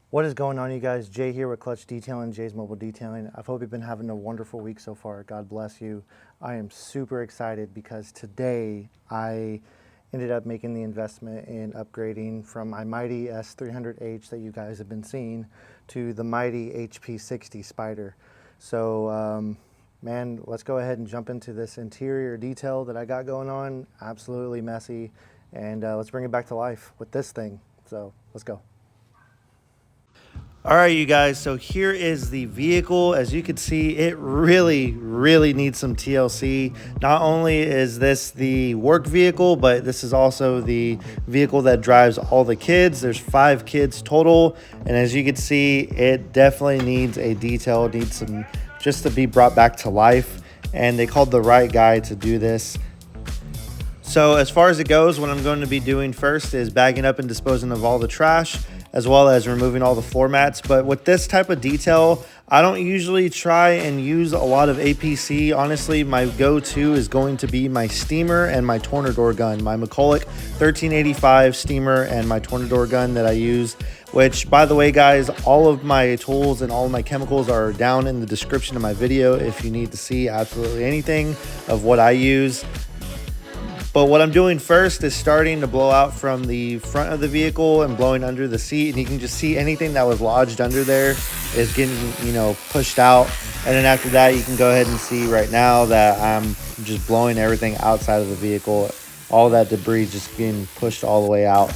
What is going on, you guys? Jay here with Clutch Detailing, Jay's Mobile Detailing. I hope you've been having a wonderful week so far. God bless you. I am super excited because today I ended up making the investment in upgrading from my Mytee S300H that you guys have been seeing to the Mytee HP60 Spyder. So, man, let's go ahead and jump into this interior detail that I got going on. Absolutely messy. And let's bring it back to life with this thing. So let's go. All right, you guys, so here is the vehicle. As you can see, it really needs some TLC. Not only is this the work vehicle, but this is also the vehicle that drives all the kids. There's 5 kids total, and as you can see, it definitely needs a detail, needs some just to be brought back to life, and they called the right guy to do this. So as far as it goes, what I'm going to be doing first is bagging up and disposing of all the trash, as well as removing all the floor mats. But with this type of detail, I don't usually try and use a lot of APC. Honestly, my go-to is going to be my steamer and my Tornador gun, my MCHULLOCH 1385 steamer and my Tornador gun that I use, which, by the way, guys, all of my tools and all of my chemicals are down in the description of my video if you need to see absolutely anything of what I use. But what I'm doing first is starting to blow out from the front of the vehicle and blowing under the seat. And you can just see anything that was lodged under there is getting, pushed out. And then after that, you can go ahead and see right now that I'm just blowing everything outside of the vehicle. All that debris just getting pushed all the way out.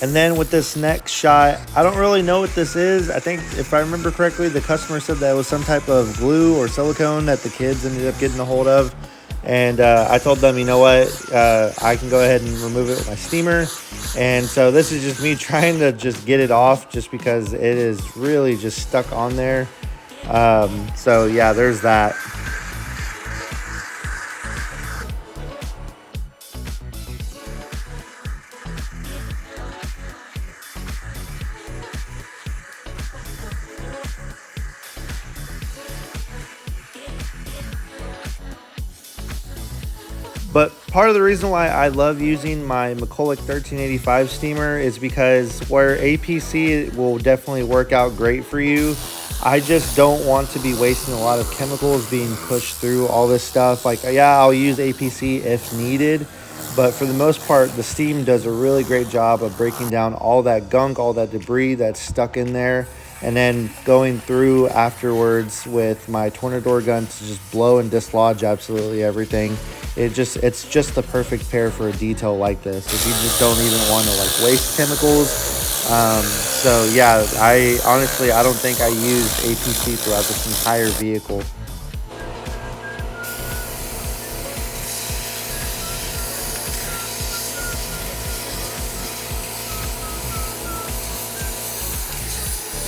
And then with this next shot, I don't really know what this is. I think if I remember correctly, the customer said that it was some type of glue or silicone that the kids ended up getting a hold of. And I told them, you know what, I can go ahead and remove it with my steamer. And so this is just me trying to just get it off just because it is really just stuck on there. So yeah, there's that. But part of the reason why I love using my MCHULLOCH 1385 steamer is because where APC will definitely work out great for you, I just don't want to be wasting a lot of chemicals being pushed through all this stuff. Like, yeah, I'll use APC if needed, but for the most part, the steam does a really great job of breaking down all that gunk, all that debris that's stuck in there, and then going through afterwards with my Tornador gun to just blow and dislodge absolutely everything. It's just the perfect pair for a detail like this if you just don't even want to waste chemicals. So yeah, I don't think I used APC throughout this entire vehicle.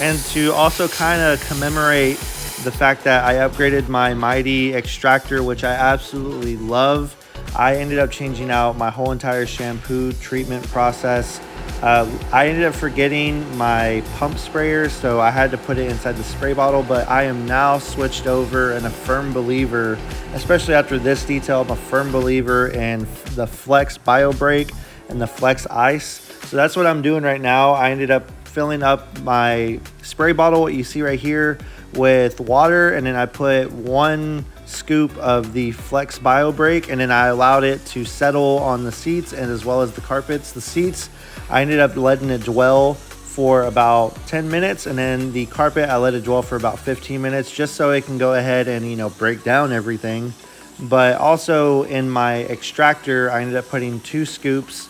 And to also kind of commemorate the fact that I upgraded my Mytee Extractor, which I absolutely love, I ended up changing out my whole entire shampoo treatment process. I ended up forgetting my pump sprayer, so I had to put it inside the spray bottle, but I am now switched over and a firm believer, especially after this detail, I'm a firm believer in the Flex Bio Break and the Flex Ice. So that's what I'm doing right now. I ended up filling up my spray bottle, what you see right here, with water, and then I put 1 scoop of the Flex Bio Break, and then I allowed it to settle on the seats and as well as the carpets. The seats, I ended up letting it dwell for about 10 minutes, and then the carpet, I let it dwell for about 15 minutes just so it can go ahead and break down everything. But also in my extractor, I ended up putting 2 scoops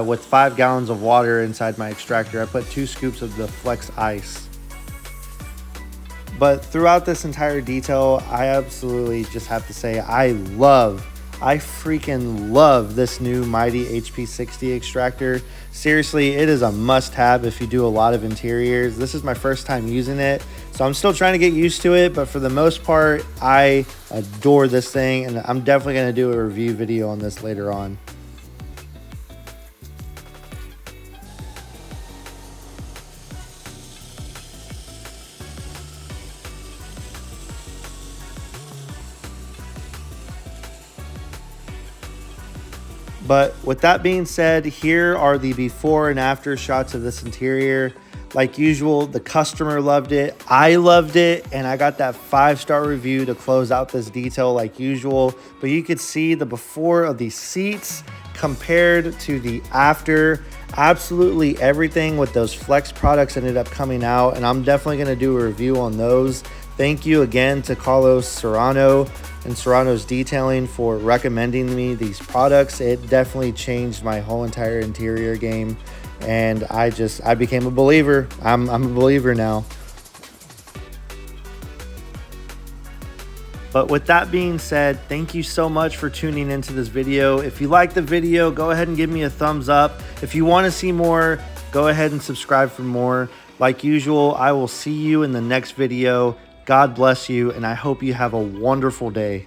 with 5 gallons of water inside my extractor. I put 2 scoops of the Flex Ice. But throughout this entire detail, I absolutely just have to say I freaking love this new Mytee HP60 extractor. Seriously, it is a must-have if you do a lot of interiors. This is my first time using it, so I'm still trying to get used to it, but for the most part, I adore this thing, and I'm definitely going to do a review video on this later on. But with that being said, here are the before and after shots of this interior. Like usual, the customer loved it, I loved it, and I got that 5-star review to close out this detail like usual. But you could see the before of these seats compared to the after. Absolutely everything with those Flex products ended up coming out, and I'm definitely going to do a review on those. Thank you again to Carlos Serrano and Serrano's Detailing for recommending me these products. It definitely changed my whole entire interior game, and I became a believer. I'm a believer now. But with that being said, thank you so much for tuning into this video. If you like the video, go ahead and give me a thumbs up. If you want to see more, go ahead and subscribe for more. Like usual, I will see you in the next video. God bless you, and I hope you have a wonderful day.